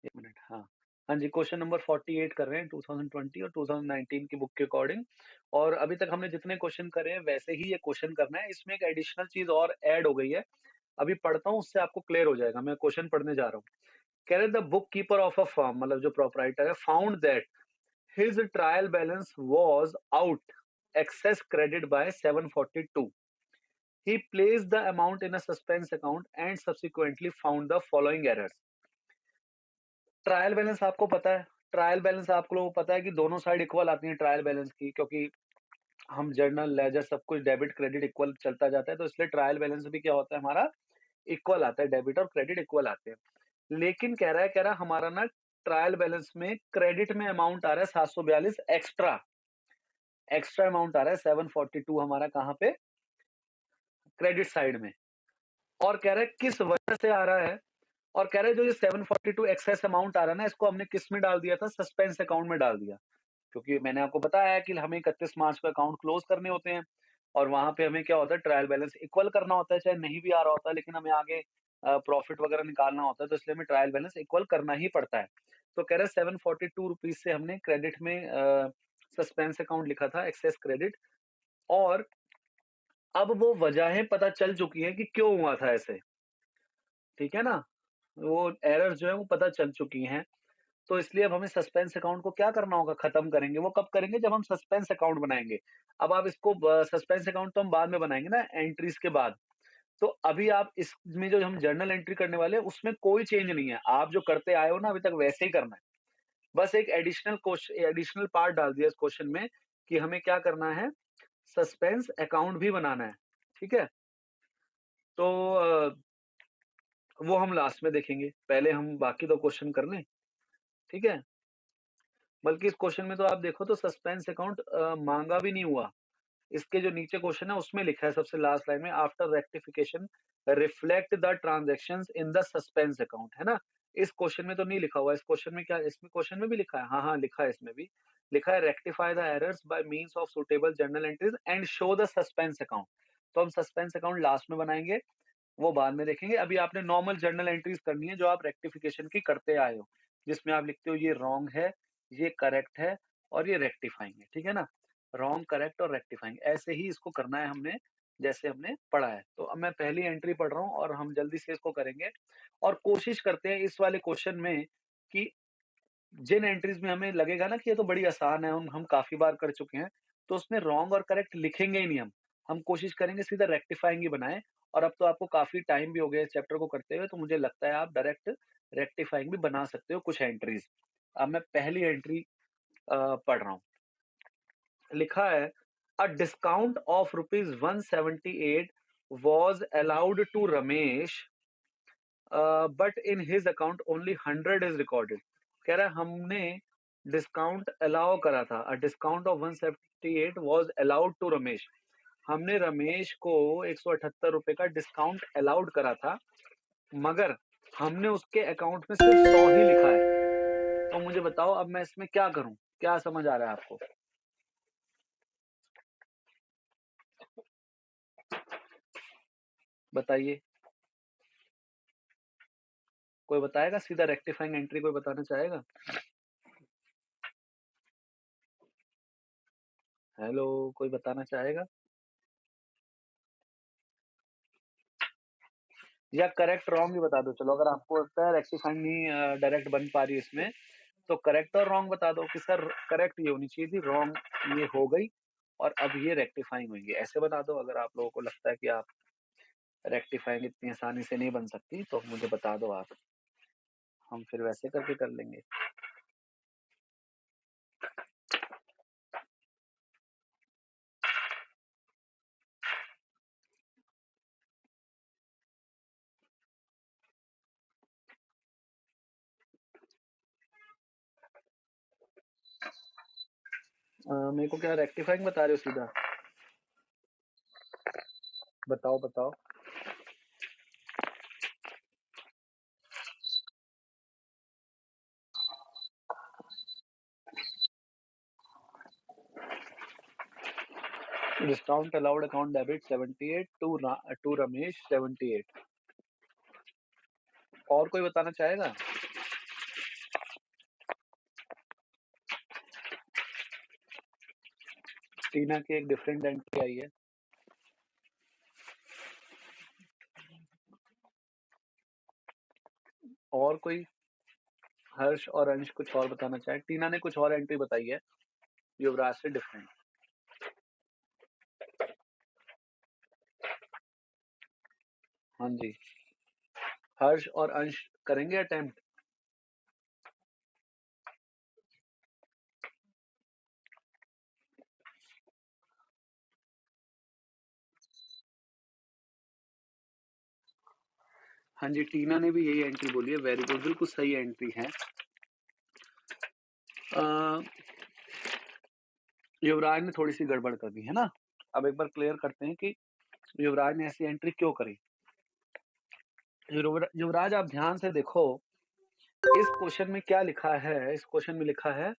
एक मिनट, हाँ। हाँ जी, क्वेश्चन नंबर 48 कर रहे हैं 2020 और 2019 की बुक के अकॉर्डिंग। और अभी तक हमने जितने क्वेश्चन करे हैं वैसे ही ये क्वेश्चन करना है। इसमें एक एडिशनल चीज़ और ऐड हो गई है। अभी पढ़ता हूँ, उससे आपको क्लियर हो जाएगा। मैं क्वेश्चन पढ़ने जा रहा हूँ। कह रहे the book keeper of a firm, मतलब जो प्रोपराइटर है, found that his trial balance was out excess credit by 742। He placed the amount in a suspense account and subsequently found the following errors. Trial balance आपको पता है, trial balance आप लोगों को पता है कि दोनों साइड इक्वल आती है ट्रायल बैलेंस की, क्योंकि हम जर्नल लेजर सब कुछ डेबिट क्रेडिट इक्वल चलता जाता है, तो इसलिए ट्रायल बैलेंस भी क्या होता है हमारा, इक्वल आता है। डेबिट और क्रेडिट इक्वल आते हैं। लेकिन कह रहा है हमारा ना ट्रायल बैलेंस में क्रेडिट में अमाउंट आ रहा है 742 एक्स्ट्रा। एक्स्ट्रा अमाउंट आ रहा है 742 हमारा कहाँ पे, क्रेडिट साइड में। और कह रहा है किस वजह से आ रहा है। और कह रहे हैं जो ये 742 एक्सेस अमाउंट आ रहा है ना, इसको हमने किस में डाल दिया था, सस्पेंस अकाउंट में डाल दिया। क्योंकि मैंने आपको बताया है कि हमें 31 मार्च को अकाउंट क्लोज करने होते हैं और वहां पे हमें क्या होता है, ट्रायल बैलेंस इक्वल करना होता है, चाहे नहीं भी आ रहा होता है, लेकिन हमें आगे प्रॉफिट वगैरह निकालना होता है, तो इसलिए हमें ट्रायल बैलेंस इक्वल करना ही पड़ता है। तो कह रहे हैं 742 रुपीज से हमने क्रेडिट में सस्पेंस अकाउंट लिखा था, एक्सेस क्रेडिट। और अब वो वजहें पता चल चुकी हैं कि क्यों हुआ था ऐसे, ठीक है ना। वो एरर जो है वो पता चल चुकी हैं। तो इसलिए अब हमें सस्पेंस अकाउंट को क्या करना होगा, खत्म करेंगे। वो कब करेंगे, जब हम सस्पेंस अकाउंट बनाएंगे। अब आप इसको सस्पेंस अकाउंट तो हम बाद में बनाएंगे ना, एंट्रीज के बाद। तो अभी आप इसमें जो हम जर्नल एंट्री करने वाले हैं उसमें कोई चेंज नहीं है। आप जो करते आए हो ना अभी तक वैसे ही करना है। बस एक एडिशनल पार्ट डाल दिया इस क्वेश्चन में कि हमें क्या करना है, सस्पेंस अकाउंट भी बनाना है। ठीक है। तो वो हम लास्ट में देखेंगे, पहले हम बाकी 2 क्वेश्चन कर लें। ठीक है। बल्कि इस क्वेश्चन में तो आप देखो तो सस्पेंस अकाउंट मांगा भी नहीं हुआ। इसके जो नीचे क्वेश्चन है उसमें लिखा है सबसे लास्ट लाइन में, after rectification reflect the transactions in the suspense account, है ना। इस क्वेश्चन में तो नहीं लिखा हुआ। इस क्वेश्चन में क्या, इसमें क्वेश्चन में भी लिखा है, हाँ हाँ लिखा है, इसमें भी लिखा है rectify the errors by means of suitable journal entries and show the suspense account. तो हम सस्पेंस अकाउंट लास्ट में बनाएंगे, वो बाद में देखेंगे। अभी आपने नॉर्मल जर्नल एंट्रीज करनी है जो आप रेक्टिफिकेशन की करते आए हो, जिसमें आप लिखते हो ये रॉन्ग है, ये करेक्ट है और ये रेक्टिफाइंग है। ठीक है ना। रॉन्ग, करेक्ट और रेक्टिफाइंग, ऐसे ही इसको करना है हमने, जैसे हमने पढ़ा है। तो अब मैं पहली एंट्री पढ़ रहा हूँ और हम जल्दी से इसको करेंगे। और कोशिश करते हैं इस वाले क्वेश्चन में कि जिन एंट्रीज में हमें लगेगा ना कि ये तो बड़ी आसान है, हम काफी बार कर चुके हैं, तो उसमें रॉन्ग और करेक्ट लिखेंगे ही नहीं हम कोशिश करेंगे सीधा रेक्टिफाइंग ही बनाएं। और अब तो आपको काफी टाइम भी हो गया इस चैप्टर को करते हुए, तो मुझे लगता है आप डायरेक्ट रेक्टिफाइंग भी बना सकते हो कुछ एंट्रीज। अब मैं पहली एंट्री पढ़ रहा हूँ। लिखा है a discount of ₹178 was allowed to Ramesh, but in his account only 100 is recorded. कह रहा है हमने डिस्काउंट अलाउ करा था, a discount of 178 was allowed to Ramesh. हमने रमेश को 178 रुपए का डिस्काउंट अलाउड करा था, मगर हमने उसके अकाउंट में सिर्फ 100 ही लिखा है। तो मुझे बताओ अब मैं इसमें क्या करूं, क्या समझ आ रहा है आपको, बताइए। कोई बताएगा, सीधा रेक्टिफाइंग एंट्री कोई बताना चाहेगा। हेलो, कोई बताना चाहेगा, या करेक्ट रॉन्ग ही बता दो। चलो अगर आपको लगता है रेक्टिफाइंग नहीं डायरेक्ट बन पा रही इसमें, तो करेक्ट और रॉन्ग बता दो कि सर करेक्ट ये होनी चाहिए थी, रॉन्ग ये हो गई और अब ये रेक्टिफाइंग हुई है, ऐसे बता दो। अगर आप लोगों को लगता है कि आप रेक्टिफाइंग इतनी आसानी से नहीं बन सकती तो मुझे बता दो आप, हम फिर वैसे करके कर लेंगे। मेरे को क्या रेक्टिफाइंग बता रहे हो सीधा, बताओ बताओ। Discount allowed account debit 78 to Ramesh 78। और कोई बताना चाहेगा। टीना की एक डिफरेंट एंट्री आई है। और कोई हर्ष और अंश कुछ और बताना चाहे? टीना ने कुछ और एंट्री बताई है युवराज से डिफरेंट। हाँ जी, हर्ष और अंश करेंगे अटेम्प्ट? हाँ जी, टीना ने भी यही एंट्री बोली है। वेरी गुड, बिल्कुल सही एंट्री है। युवराज ने थोड़ी सी गड़बड़ कर दी है ना। अब एक बार क्लियर करते हैं कि युवराज ने ऐसी एंट्री क्यों करी। युवराज आप ध्यान से देखो, इस क्वेश्चन में क्या लिखा है। इस क्वेश्चन में लिखा है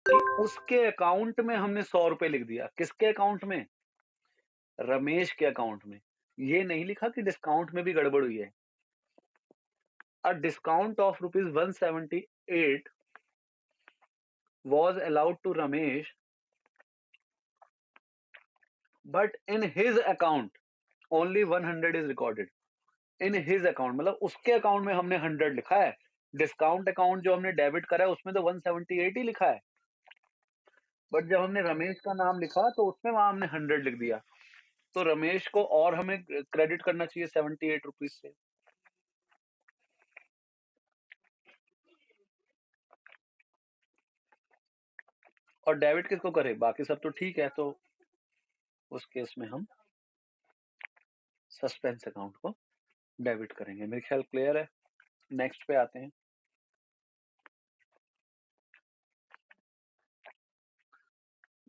कि उसके अकाउंट में हमने 100 रुपए लिख दिया। किसके अकाउंट में? रमेश के अकाउंट में। ये नहीं लिखा कि डिस्काउंट में भी गड़बड़ हुई है। A discount of ₹178 was allowed to Ramesh, but in his account only 100 is recorded. In his account मतलब उसके अकाउंट में हमने 100 लिखा है। डिस्काउंट अकाउंट जो हमने डेबिट करा है उसमें तो 178 ही लिखा है, बट जब हमने रमेश का नाम लिखा तो उसमें वहां हमने 100 लिख दिया। तो रमेश को और हमें क्रेडिट करना चाहिए 78 रुपीज से। और डेबिट किसको करे? बाकी सब तो ठीक है, तो उस केस में हम सस्पेंस अकाउंट को डेबिट करेंगे। मेरे ख्याल क्लियर है। नेक्स्ट पे आते हैं।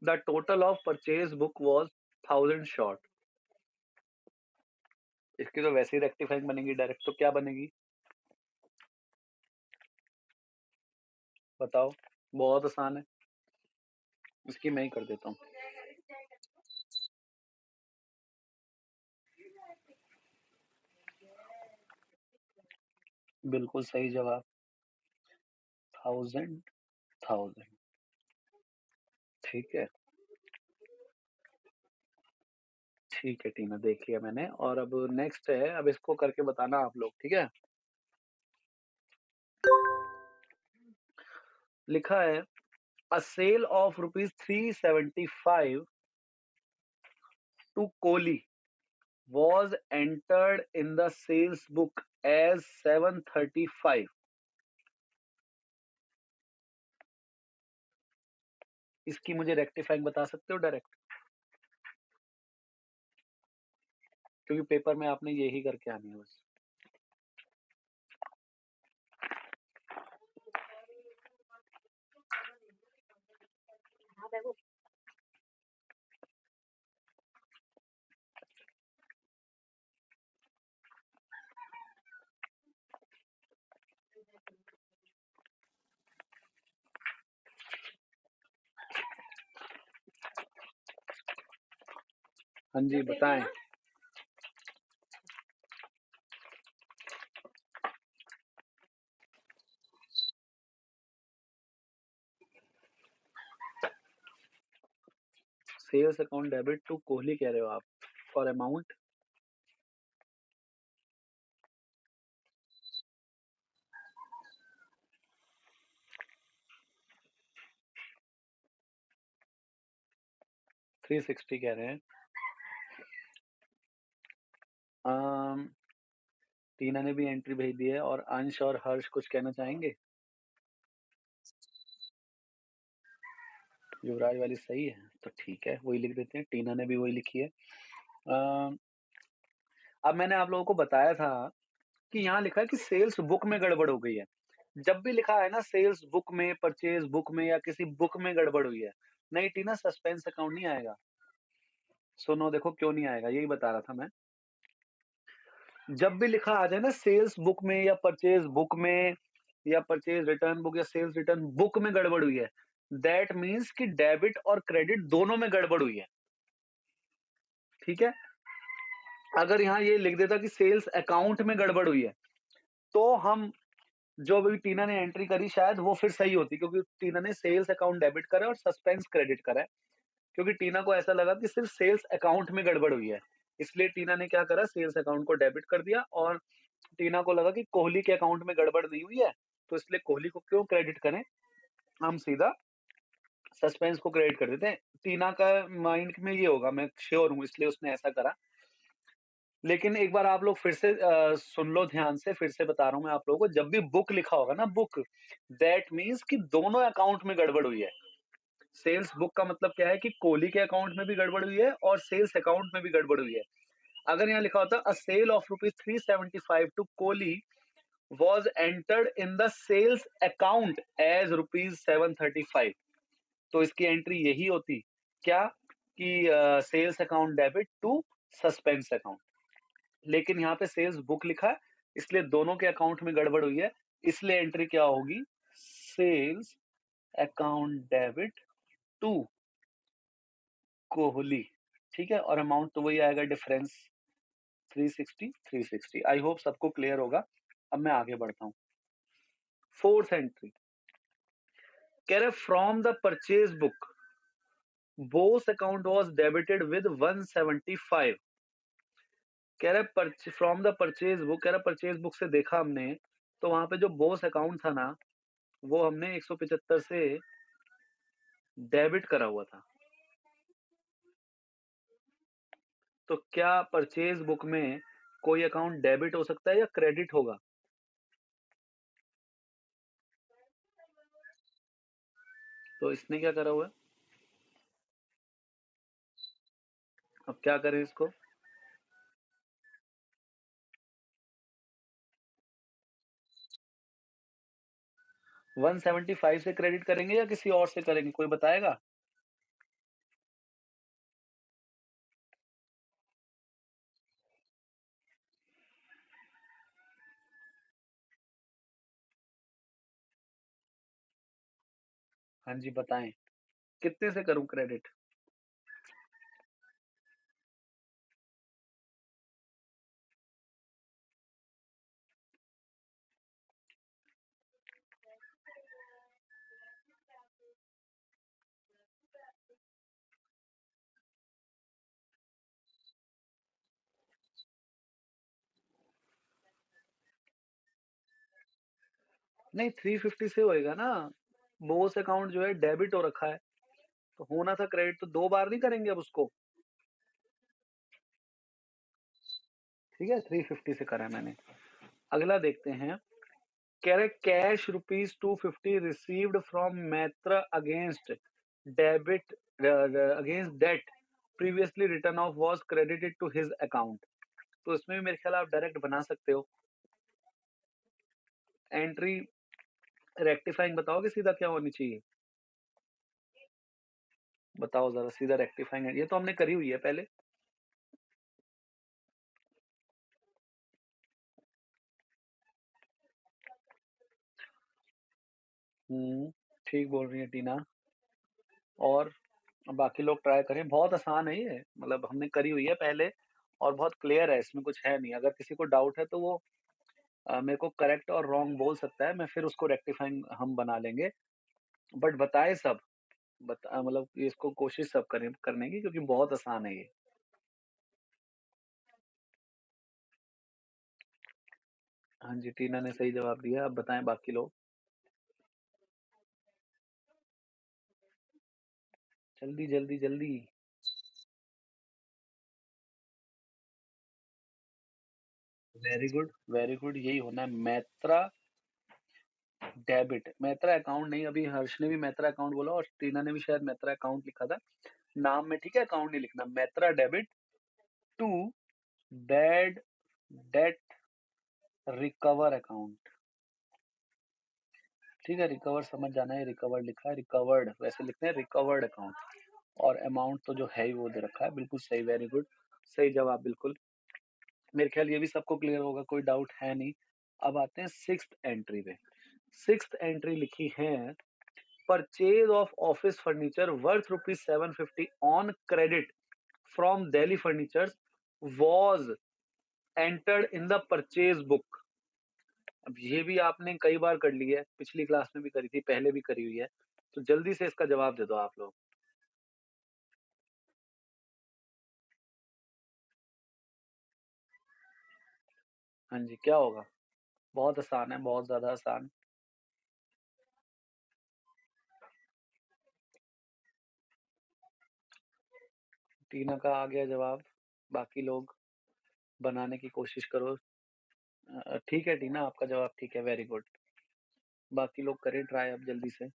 The total of purchase book was 1000 short. इसकी तो वैसे ही रेक्टिफाइंग बनेगी डायरेक्ट, तो क्या बनेगी बताओ? बहुत आसान है, इसकी मैं ही कर देता हूँ। बिल्कुल सही जवाब, 1000 1000। ठीक है, ठीक है टीना, देख लिया मैंने। और अब नेक्स्ट है, अब इसको करके बताना आप लोग, ठीक है? लिखा है a sale of ₹375 to Kohli was entered in the sales book as 735। इसकी मुझे रेक्टिफाइंग बता सकते हो डायरेक्ट? क्योंकि पेपर में आपने यही करके आनी है बस। हाँ जी बताएं। Sales account debit to Kohli कह रहे हो आप, फॉर अमाउंट? $360 कह रहे हैं। टीना ने भी एंट्री भेज दी है। और अंश और हर्ष कुछ कहना चाहेंगे? युवराज वाली सही है, तो ठीक है वही लिख देते हैं। टीना ने भी वही लिखी है। अब मैंने आप लोगों को बताया था कि यहाँ लिखा है कि सेल्स बुक में गड़बड़ हो गई है। जब भी लिखा है ना सेल्स बुक में, परचेज बुक में या किसी बुक में गड़बड़ हुई है, नहीं टीना, सस्पेंस अकाउंट नहीं आएगा। सुनो देखो क्यों नहीं आएगा, यही बता रहा था मैं। जब भी लिखा आ जाए ना सेल्स बुक में या परचेज बुक में या परचेज रिटर्न बुक या सेल्स रिटर्न बुक में गड़बड़ हुई है, दैट मीन्स कि डेबिट और क्रेडिट दोनों में गड़बड़ हुई है। ठीक है, अगर यहाँ ये लिख देता कि सेल्स अकाउंट में गड़बड़ हुई है, तो हम जो भी टीना ने एंट्री करी शायद वो फिर सही होती, क्योंकि टीना ने सेल्स अकाउंट डेबिट करा और सस्पेंस क्रेडिट करा है। क्योंकि टीना को ऐसा लगा कि सिर्फ सेल्स अकाउंट में गड़बड़ हुई है, इसलिए टीना ने क्या करा, सेल्स अकाउंट को डेबिट कर दिया। और टीना को लगा कि कोहली के अकाउंट में गड़बड़ नहीं हुई है, तो इसलिए कोहली को क्यों क्रेडिट करें, हम सीधा सस्पेंस को क्रेडिट कर देते हैं। टीना का माइंड में ये होगा, मैं श्योर हूँ, इसलिए उसने ऐसा करा। लेकिन एक बार आप लोग फिर से सुन लो ध्यान से, फिर से बता रहा हूँ मैं आप लोगों को, जब भी बुक लिखा होगा ना, बुक, दैट मीन्स कि दोनों अकाउंट में गड़बड़ हुई है। सेल्स बुक का मतलब क्या है कि कोहली के अकाउंट में भी गड़बड़ हुई है और सेल्स अकाउंट में भी गड़बड़ हुई है। अगर यहाँ लिखा होता a sale of ₹375 to Kohli was entered in the sales account as ₹735, तो इसकी एंट्री यही होती, क्या, कि sales account debit to suspense account. लेकिन यहाँ पे सेल्स बुक लिखा है, इसलिए दोनों के अकाउंट में गड़बड़ हुई है, इसलिए एंट्री क्या होगी, sales account debit to Kohli. ठीक है, और अमाउंट तो वही आएगा, डिफरेंस 360। आई होप सबको क्लियर होगा। अब मैं आगे बढ़ता हूँ। फोर्थ एंट्री कह रहे from the purchase book Bose account was debited with 175। कह रहे फ्रॉम द परचेज बुक, कह रहा परचेज बुक से देखा हमने, तो वहां पे जो बोस अकाउंट था ना, वो हमने 175 से डेबिट करा हुआ था। तो क्या परचेज बुक में कोई अकाउंट डेबिट हो सकता है या क्रेडिट होगा? तो इसने क्या करा हुआ है, अब क्या करें इसको? 175 से क्रेडिट करेंगे या किसी और से करेंगे, कोई बताएगा? हाँ जी बताएं, कितने से करूं क्रेडिट? नहीं, 350 से होएगा ना, बोस अकाउंट जो है डेबिट हो रखा है, तो होना था क्रेडिट, तो दो बार नहीं करेंगे अब उसको। ठीक है, 350 से करा है मैंने। अगला देखते हैं, कह रहे cash ₹250 received from Maitra against debit against debt previously written off was credited to his account. तो इसमें भी मेरे ख्याल आप डायरेक्ट बना सकते हो। एंट्री रेक्टिफाइंग बताओगे सीधा क्या होनी चाहिए, बताओ जरा सीधा रेक्टिफाइंग, ये तो हमने करी हुई है पहले। ठीक बोल रही है टीना। और बाकी लोग ट्राई करें, बहुत आसान है ये, मतलब हमने करी हुई है पहले और बहुत क्लियर है, इसमें कुछ है नहीं। अगर किसी को डाउट है तो वो मेरे को करेक्ट और रॉन्ग बोल सकता है, मैं फिर उसको रेक्टिफाइंग हम बना लेंगे। बट बताए सब, मतलब इसको कोशिश सब करें करने की, क्योंकि बहुत आसान है ये। हाँ जी, टीना ने सही जवाब दिया, अब बताएं बाकी लोग। जल्दी जल्दी जल्दी। वेरी गुड वेरी गुड, यही होना है, मैत्रा डेबिट। मैत्रा अकाउंट नहीं, अभी हर्ष ने भी मैत्रा अकाउंट बोला और टीना ने भी शायद मैत्रा अकाउंट लिखा था नाम में। ठीक है, अकाउंट नहीं लिखना, Maitra debit to bad debt recover account. ठीक है, रिकवर समझ जाना है, रिकवर लिखा है, रिकवर्ड वैसे लिखते हैं, रिकवर्ड अकाउंट। और अमाउंट तो जो है ही वो दे रखा है, बिल्कुल सही, वेरी गुड, सही जवाब बिल्कुल। मेरे ख्याल ये भी सबको क्लियर होगा, कोई डाउट है नहीं। अब आते हैं सिक्स्थ एंट्री पे। सिक्स्थ एंट्री लिखी है, purchase of office furniture worth ₹750 on credit from Delhi furnitures was entered in the purchase book. अब ये भी आपने कई बार कर ली है, पिछली क्लास में भी करी थी, पहले भी करी हुई है, तो जल्दी से इसका जवाब दे दो आप लोग। हाँ जी, क्या होगा? बहुत आसान है, बहुत ज़्यादा आसान। टीना का आ गया जवाब, बाकी लोग बनाने की कोशिश करो। ठीक है टीना, आपका जवाब ठीक है, वेरी गुड। बाकी लोग करें ट्राई अब जल्दी से।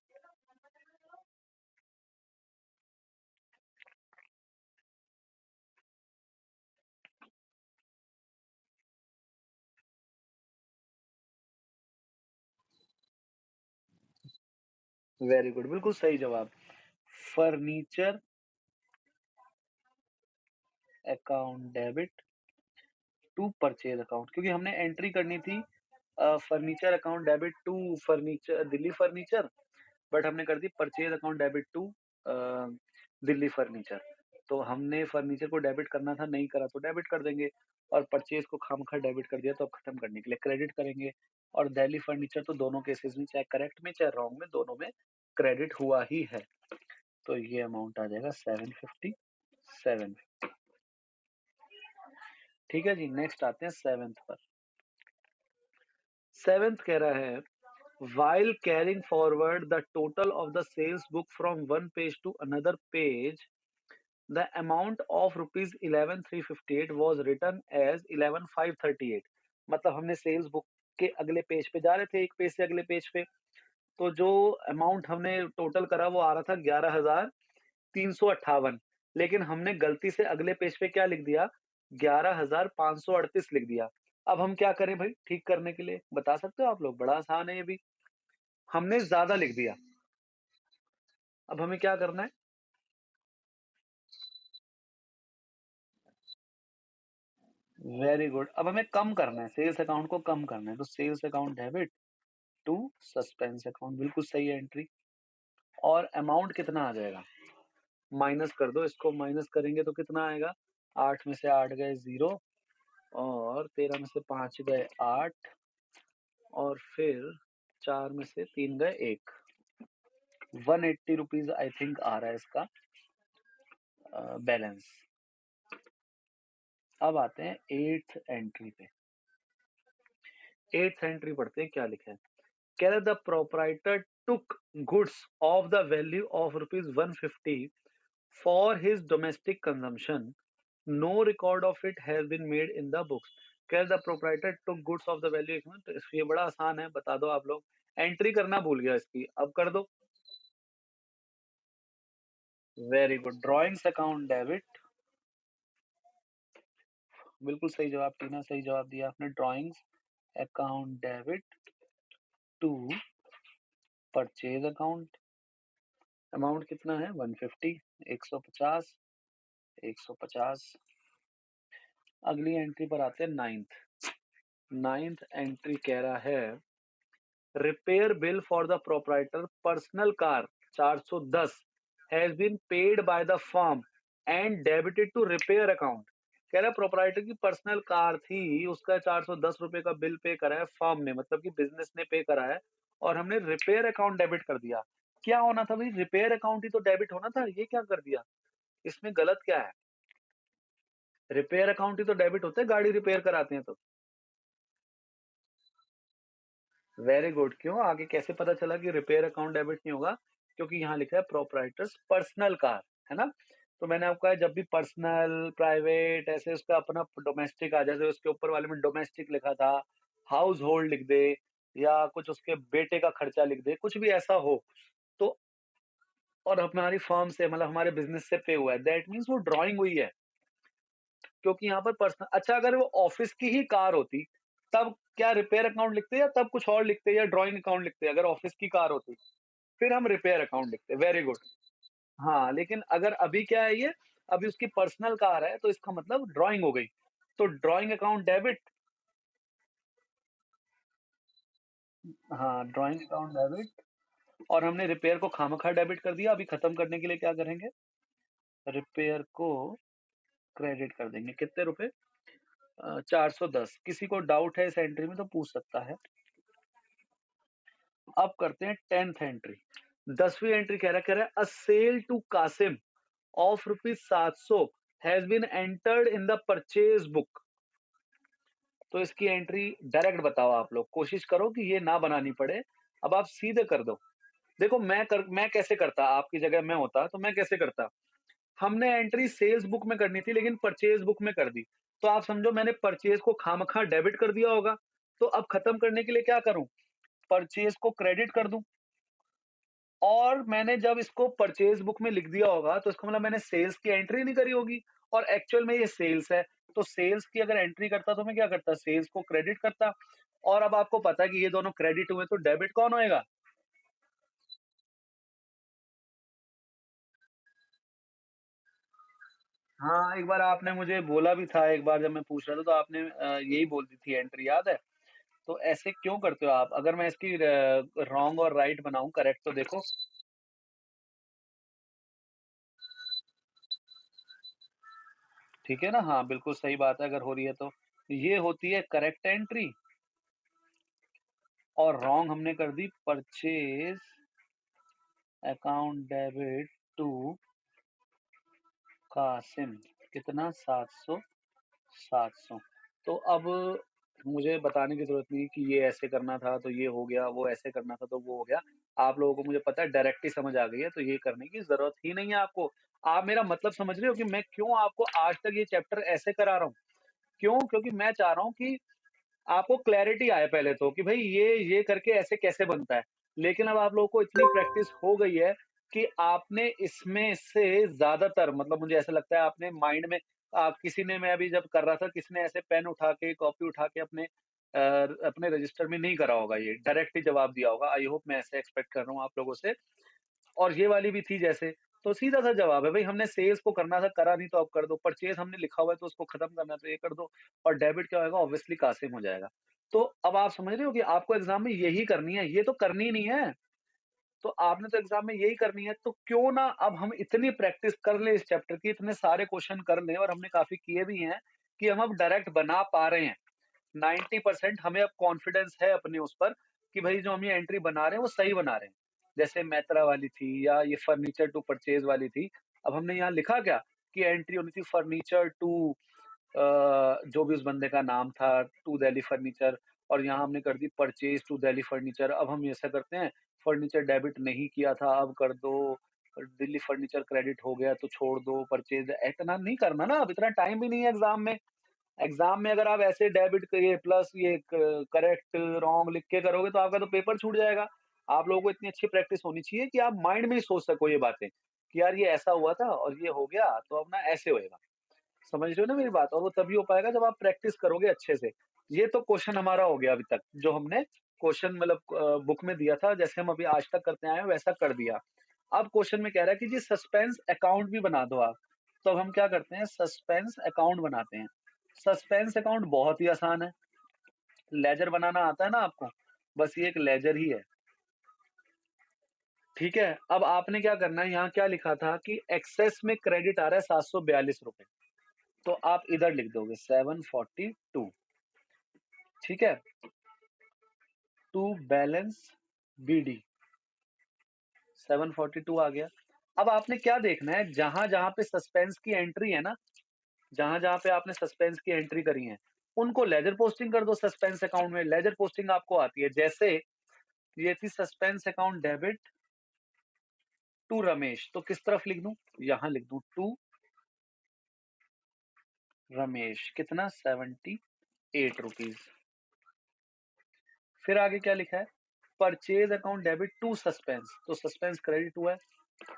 वेरी गुड, बिल्कुल सही जवाब। Furniture account debit to purchase account, क्योंकि हमने एंट्री करनी थी furniture account debit to furniture Delhi furniture, but हमने कर दी purchase account debit to Delhi furniture. तो हमने फर्नीचर को डेबिट करना था, नहीं करा तो डेबिट कर देंगे, और परचेज को खामखा डेबिट कर दिया तो अब खत्म करने के लिए क्रेडिट करेंगे। और दिल्ली फर्नीचर तो दोनों केसेस में, चाहे करेक्ट में चाहे रॉन्ग में, दोनों में क्रेडिट हुआ ही है। तो ये अमाउंट आ जाएगा 757। ठीक है जी, नेक्स्ट आते हैं सेवेंथ पर। सेवेंथ कह रहा है, while carrying forward the total of the sales book from one page to another page, the amount of rupees 11,358 was written as 11,538। मतलब हमने सेल्स बुक के अगले पेज पे जा रहे थे, एक पेज से अगले पेज पे, तो जो अमाउंट हमने टोटल करा वो आ रहा था 11,358, लेकिन हमने गलती से अगले पेज पे क्या लिख दिया, 11,538 लिख दिया। अब हम क्या करें भाई ठीक करने के लिए, बता सकते हो आप लोग? बड़ा आसान है ये भी। हमने ज्यादा लिख दिया, अब हमें क्या करना है? वेरी गुड, अब हमें कम करना है, सेल्स अकाउंट को कम करना है, तो sales account debit to suspense account, बिल्कुल सही है एंट्री। और अमाउंट कितना आ जाएगा? माइनस कर दो इसको, माइनस करेंगे तो कितना आएगा? 8 में से 8 गए 0, और 13 में से 5 गए 8, और फिर 4 में से 3 गए 1। 180 रुपीज आई थिंक आ रहा है इसका बैलेंस। अब आते हैं एट्थ एंट्री पे। एट्थ एंट्री पढ़ते हैं, क्या लिखा है? कह रहे the proprietor took goods of the value of rupees 150 for his domestic consumption, no record of it has been made in the books. कह the proprietor took goods of the value, तो ये बड़ा आसान है, बता दो आप लोग। एंट्री करना भूल गया इसकी, अब कर दो। Very good, drawings account debit, बिल्कुल सही जवाब टीना, सही जवाब दिया आपने। Drawings account debit to purchase account. Amount कितना है? 150, 150, 150। अगली एंट्री पर आते हैं नाइन्थ। नाइन्थ एंट्री कह रहा है, repair bill for the proprietor personal car 410 has been paid by the firm and debited to repair account. कह रहा है प्रोपराइटर की पर्सनल कार थी, उसका 410 रुपए का बिल पे करा है फर्म ने, मतलब कि बिजनेस ने पे करा है, और हमने रिपेयर अकाउंट डेबिट कर दिया। क्या होना था भाई? रिपेयर अकाउंट ही तो डेबिट होना था, ये क्या कर दिया? इसमें गलत क्या है? रिपेयर अकाउंट ही तो डेबिट होता है, गाड़ी रिपेयर कराते हैं तो। वेरी गुड, क्यों आगे कैसे पता चला कि रिपेयर अकाउंट डेबिट नहीं होगा? क्योंकि यहाँ लिखा है प्रोपराइटर्स पर्सनल कार, है ना? तो मैंने आपको कहा जब भी पर्सनल प्राइवेट ऐसे उसका अपना डोमेस्टिक आ जाए, उसके ऊपर वाले में डोमेस्टिक लिखा था, हाउस होल्ड लिख दे, या कुछ उसके बेटे का खर्चा लिख दे, कुछ भी ऐसा हो तो, और हमारी फर्म से मतलब हमारे बिजनेस से पे हुआ है, दैट मीन्स वो ड्राइंग हुई है। क्योंकि यहाँ पर पर्सनल, अच्छा अगर वो ऑफिस की ही कार होती तब क्या रिपेयर अकाउंट लिखते, या तब कुछ और लिखते, या ड्राइंग अकाउंट लिखते? अगर ऑफिस की कार होती फिर हम रिपेयर अकाउंट लिखते। Very good. हाँ, लेकिन अगर अभी क्या है ये, अभी उसकी पर्सनल कार है तो इसका मतलब ड्राइंग हो गई, तो ड्राइंग अकाउंट डेबिट। हाँ, ड्राइंग अकाउंट डेबिट, और हमने रिपेयर को खामखा डेबिट कर दिया। अभी खत्म करने के लिए क्या करेंगे? रिपेयर को क्रेडिट कर देंगे, कितने रुपए? 410। किसी को डाउट है इस एंट्री में तो पूछ सकता है। अब करते हैं टेंथ एंट्री। 10वीं एंट्री कह रहा है a sale to Kasim of rupees 700 has been entered in the purchase book. तो इसकी एंट्री डायरेक्ट बताओ आप लोग, कोशिश करो कि ये ना बनानी पड़े। अब आप सीधे कर दो। देखो मैं कैसे करता, आपकी जगह मैं होता तो मैं कैसे करता? हमने एंट्री सेल्स बुक में करनी थी लेकिन परचेज़ बुक में कर दी। तो आप समझो मैंने परचेज़ को खामखा डेबिट कर दिया होगा। तो अब खत्म करने के लिए क्या करूँ? परचेज़ को क्रेडिट कर दूँ। और मैंने जब इसको परचेज़ बुक में लिख दिया होगा, तो इसका मतलब मैंने सेल्स की एंट्री नहीं करी होगी और एक्चुअल में ये सेल्स है। तो सेल्स की अगर एंट्री करता तो मैं क्या करता? सेल्स को क्रेडिट करता और अब आपको पता है कि ये दोनों क्रेडिट हुए तो डेबिट कौन होएगा? हाँ, एक बार आपने मुझे बोला भी था, एक बार जब मैं पूछ रहा था तो आपने यही बोल दी थी एंट्री, याद है? तो ऐसे क्यों करते हो आप? अगर मैं इसकी रॉन्ग और राइट बनाऊँ, करेक्ट तो देखो। ठीक है ना? हाँ, बिल्कुल सही बात है अगर हो रही है तो। ये होती है करेक्ट एंट्री और रॉन्ग हमने कर दी purchase account debit to Kasim. कितना? 700, 700। तो अब मुझे बताने की ज़रूरत नहीं है कि ये ऐसे करना था तो ये हो गया, वो ऐसे करना था तो वो हो गया। आप लोगों को मुझे पता है डायरेक्ट ही समझ आ गई है, तो ये करने की ज़रूरत ही नहीं है आपको। आप मेरा मतलब समझ रहे हो कि मैं क्यों आपको आज तक ये चैप्टर ऐसे करा रहा हूँ? क्यों? क्योंकि मैं चाह रहा हूँ कि आपको क्लैरिटी आए पहले तो कि भई ये करके ऐसे कैसे बनता है। लेकिन अब आप लोगों को इतनी प्रैक्टिस हो गई है कि आपने इसमें से ज़्यादातर, मतलब मुझे ऐसा लगता है आपने माइंड में, आप किसी ने, मैं अभी जब कर रहा था, किसी ने ऐसे पेन उठा के, कॉपी उठा के अपने रजिस्टर में नहीं करा होगा ये, डायरेक्ट ही जवाब दिया होगा। आई होप, मैं ऐसे एक्सपेक्ट कर रहा हूँ आप लोगों से। और ये वाली भी थी जैसे, तो सीधा-सा जवाब है भई, हमने सेल्स को करना था, करा नहीं तो अब कर दो। परचेज़ हमने लिखा हुआ है तो उसको खत्म करना है तो ये कर दो और डेबिट क्या होएगा? ऑब्वियसली कासिम हो जाएगा। तो अब आप समझ रहे हो कि आपको एग्ज़ाम में यही करनी है, ये तो करनी ही नहीं है। तो आपने तो एग्ज़ाम में यही करनी है, तो क्यों ना अब हम इतनी प्रैक्टिस कर लें इस चैप्टर की, इतने सारे क्वेश्चन कर लें और हमने काफ़ी किए भी हैं कि हम अब डायरेक्ट बना पा रहे हैं। 90% हमें अब कॉन्फिडेंस है अपने उस पर कि भई जो हम ये एंट्री बना रहे हैं वो सही बना रहे हैं। जैसे मैत्रा वाली थी या ये फर्नीचर टू परचेज़ वाली थी। अब हमने यहाँ लिखा क्या कि एंट्री होनी थी फर्नीचर टू जो भी उस बंदे का नाम था, टू दिल्ली फर्नीचर, और यहाँ हमने कर दी परचेज़ टू दिल्ली फर्नीचर। अब हम ऐसा करते हैं, फर्नीचर डेबिट नहीं किया था अब कर दो, दिल्ली फर्नीचर क्रेडिट हो गया तो छोड़ दो, परचेज़ इतना नहीं करना ना, अब इतना टाइम भी नहीं है एग्ज़ाम में। एग्ज़ाम में अगर आप ऐसे डेबिट क ये प्लस ये क करेक्ट, रॉन्ग लिख के करोगे तो आपका तो पेपर छूट जाएगा। आप लोगों को इतनी अच्छी प्रैक्टिस होनी चाहिए कि आप माइंड में ही सोच सको ये बातें, कि यार ये ऐसा हुआ था और ये हो गया तो अब ना ऐसे होएगा। समझ रहे हो ना मेरी बात? और वो तभी हो पाएगा जब आप प्रैक्टिस करोगे अच्छे से। ये तो क्वेश्चन हमारा हो गया अभी तक, जो हमने क्वेश्चन मतलब बुक में दिया था, जैसे हम अभी आज तक करते आए हैं वैसा कर दिया। अब क्वेश्चन में कह रहा है कि जी सस्पेंस अकाउंट भी बना दो आप। तो अब हम क्या करते हैं, सस्पेंस अकाउंट बनाते हैं। सस्पेंस अकाउंट बहुत ही आसान है। लेजर बनाना आता है ना आपको? बस ये एक लेजर ही है। ठीक है? अब आपने क्या करना है, यहाँ क्या लिखा था कि एक्सेस में क्रेडिट आ रहा है ₹742, तो आप इधर लिख दोगे 742, ठीक है? टू बैलेंस बीडी 742 आ गया। अब आपने क्या देखना है, जहाँ-जहाँ पे सस्पेंस की एंट्री है ना, जहाँ-जहाँ पे आपने सस्पेंस की एंट्री करी है, उनको लेजर पोस्टिंग कर दो सस्पेंस अकाउंट में। लेजर पोस्टिंग आपको आती है, जैसे ये थी suspense account debit to Ramesh, तो किस तरफ लिख दूं? यहाँ लिख दूं टू रमेश, कितना? 78 रुपीज। फिर आगे क्या लिखा है? Purchase account debit to suspense, तो सस्पेंस क्रेडिट हुआ है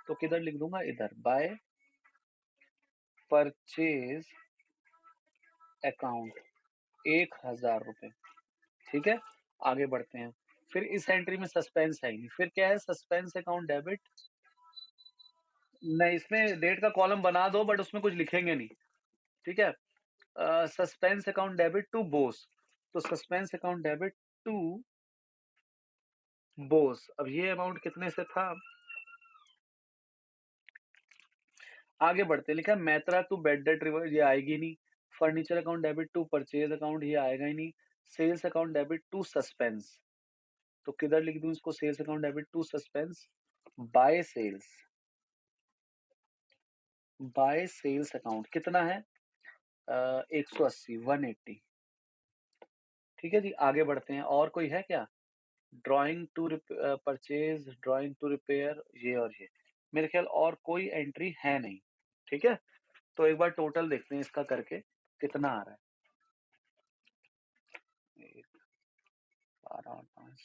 तो किधर लिख दूंगा? इधर, बाय परचेज अकाउंट 1000 रुपए। ठीक है, आगे बढ़ते हैं। फिर इस एंट्री में सस्पेंस है ही नहीं, फिर क्या है? सस्पेंस अकाउंट डेबिट, नहीं इसमें डेट का कॉलम बना दो बट उसमें कुछ लिखेंगे नहीं। ठीक है, suspense account debit to Bose, तो suspense account debit to Bose. अब ये अमाउंट कितने से था? आगे बढ़ते हैं, लिखा है Maitra to bad debt reverse, ये आएगी नहीं। Furniture account debit to purchase account, ये आएगा ही नहीं। Sales account debit to suspense, तो किधर लिख दूं इसको? Sales account debit to suspense, by sales, by sales account कितना है? 180, 180। ठीक है जी, आगे बढ़ते हैं। और कोई है क्या? परचेज़, ड्राइंग टू रिपेयर, ये और ये। मेरे ख़्याल और कोई एंट्री है नहीं, ठीक है? तो एक बार टोटल देखते हैं इसका करके, कितना आ रहा है। 1, 12 और 5,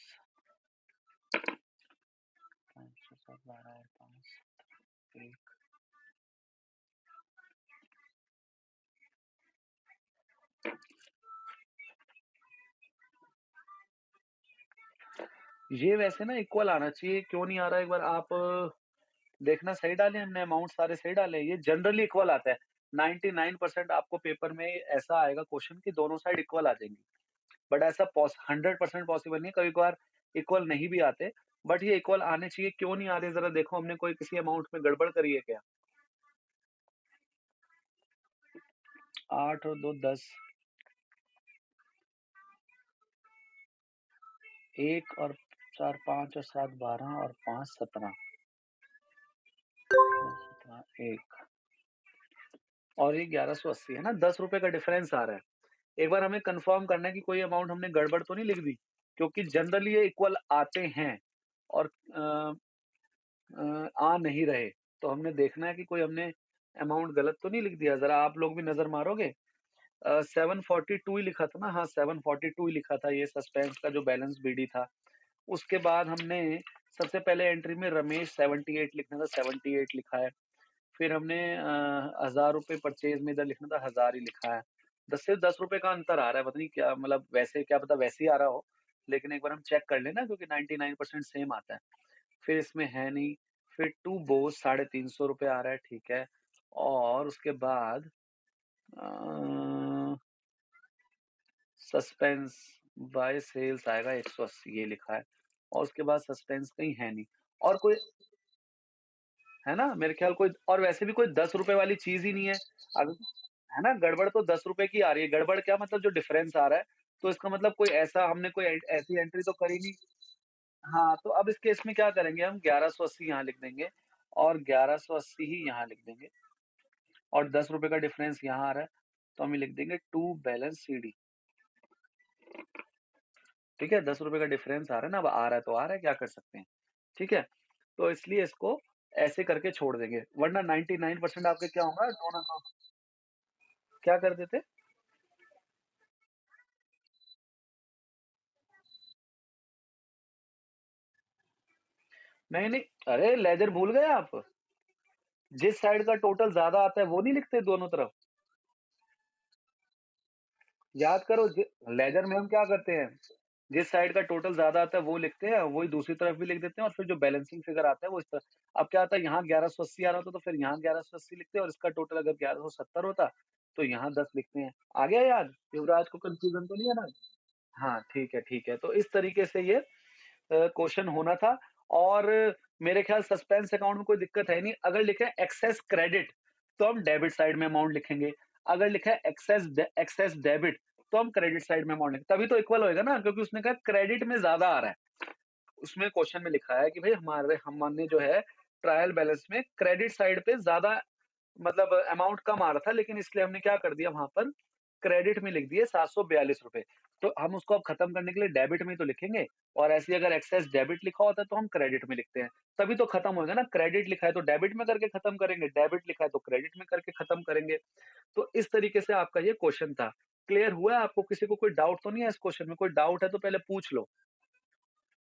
5 से 7, 12 और 5, 1। ये वैसे ना इक्वल आना चाहिए, क्यों नहीं आ रहा है एक बार आप देखना। सही डाले हमने अमाउंट, सारे सही डाले हैं, ये जनरली इक्वल आता है। 99% आपको पेपर में ऐसा आएगा क्वेश्चन कि दोनों साइड इक्वल आ जाएँगी। बट ऐसा 100% पॉसिबल नहीं है, कभी-कभार इक्वल नहीं भी आते, बट ये इक्वल आने चाहिए। क्यों नहीं आ रहे ज़रा देखो, हमने कोई किसी अमाउंट में गड़बड़ करी है क्या? 8 और 2 10, 1 और 4 5 और 7 12 और 5 17, 17 1 और ये 1180 है ना, ₹10 का डिफरेंस आ रहा है। एक बार हमें कन्फर्म करना है कि कोई अमाउंट हमने गड़बड़ तो नहीं लिख दी, क्योंकि जनरली ये इक्वल आते हैं और आ नहीं रहे। तो हमने देखना है कि कोई हमने अमाउंट गलत तो नहीं लिख दिया। ज़रा आप लोग भी नज़र मारोगे। 742 ही लिखा था ना? हाँ, 742 ही लिखा था, ये सस्पेंस का जो बैलेंस बीडी था। उसके बाद हमने सबसे पहले एंट्री में रमेश 78 लिखना था, 78 लिखा है। फिर हमने ₹1000 परचेज़ में इधर लिखना था, 1000 ही लिखा है। 10 से ₹10 का अंतर आ रहा है, पता नहीं क्या, मतलब वैसे क्या पता वैसे ही आ रहा हो, लेकिन एक बार हम चेक कर लें ना, क्योंकि 99% सेम आता है। फिर इसमें है नहीं, फिर टू बोस ₹350 आ रहा है, ठीक है। और उसके बाद अ, सस्पेंस बाय सेल्स आएगा 180, ये लिखा है। और उसके बाद सस्पेंस कहीं है नहीं। और कोई है ना? मेरे ख्याल कोई और वैसे भी कोई ₹10 वाली चीज़ ही नहीं है। अग है ना? गड़बड़ तो ₹10 की आ रही है। गड़बड़ क्या मतलब, जो डिफरेंस आ रहा है, तो इसका मतलब कोई ऐसा हमने कोई ऐसी एंट्री तो करी नहीं। हाँ, तो अब इस केस में क्या करेंगे हम, 1180 यहाँ लिख देंगे और 1180 ही यहाँ लिख देंगे और ₹10 का डिफरेंस यहाँ आ रहा है, तो हम ये लिख देंगे टू बैलेंस सीडी। ठीक है? ₹10 का डिफरेंस आ रहा है ना, अब आ रहा है तो आ रहा है, क्या कर सकते हैं। ठीक है? तो इसलिए इसको ऐसे करके छोड़ देंगे, वरना 99% आपके क्या होगा, दोनों का क्या कर देते? नहीं, नहीं, अरे लेजर भूल गए आप? जिस साइड का टोटल ज़्यादा आता है वो नहीं लिखते दोनों तरफ? याद करो, लेजर में हम क्या करते हैं, जिस साइड का टोटल ज़्यादा आता है वो लिखते हैं, वही दूसरी तरफ भी लिख देते हैं और फिर जो बैलेंसिंग फिगर आता है वो इस तरह। अब क्या आता है, यहाँ 1180 आ रहा होता तो फिर यहाँ 1180 लिखते हैं और इसका टोटल अगर 1170 होता, तो यहाँ 10 लिखते हैं। आ गया याद? युवराज को कन्फ्यूज़न तो नहीं है ना? हाँ, ठीक है, ठीक है। तो इस तरीके से ये क्वेश्चन होना था। और मेरे ख्याल सस्पेंस अकाउंट में कोई दिक्कत है नहीं। अगर लिखा है एक्सेस क्रेडिट, तो हम डेबिट साइड में अमाउंट लिखेंगे। अगर लिखा है एक्सेस डेबिट, तो हम क्रेडिट साइड में अमाउंट लिखेंगे। तभी तो इक्वल होएगा ना, क्योंकि उसने कहा क्रेडिट में ज़्यादा आ रहा है। उसमें क्वेश्चन में लिखा है कि भई हमने जो है ट्रायल बैलेंस में क्रेडिट साइड पे ज़्यादा, मतलब अमाउंट कम आ रहा था, लेकिन इसलिए हमने क्या कर दिया, वहाँ पर क्रेडिट में लिख दिए ₹742। तो हम उसको अब खत्म करने के लिए डेबिट में ही तो लिखेंगे, और ऐसे ही अगर एक्सेस डेबिट लिखा होता है तो हम क्रेडिट में लिखते हैं। तभी तो खत्म होएगा ना, क्रेडिट लिखा है तो डेबिट में करके खत्म करेंगे, डेबिट लिखा है तो क्रेडिट में करके खत्म करेंगे। तो इस तरीके से आपका ये क्वेश्चन था। क्लियर हुआ है आपको? किसी को कोई डाउट तो नहीं है इस क्वेश्चन में? कोई डाउट है तो पहले पूछ लो।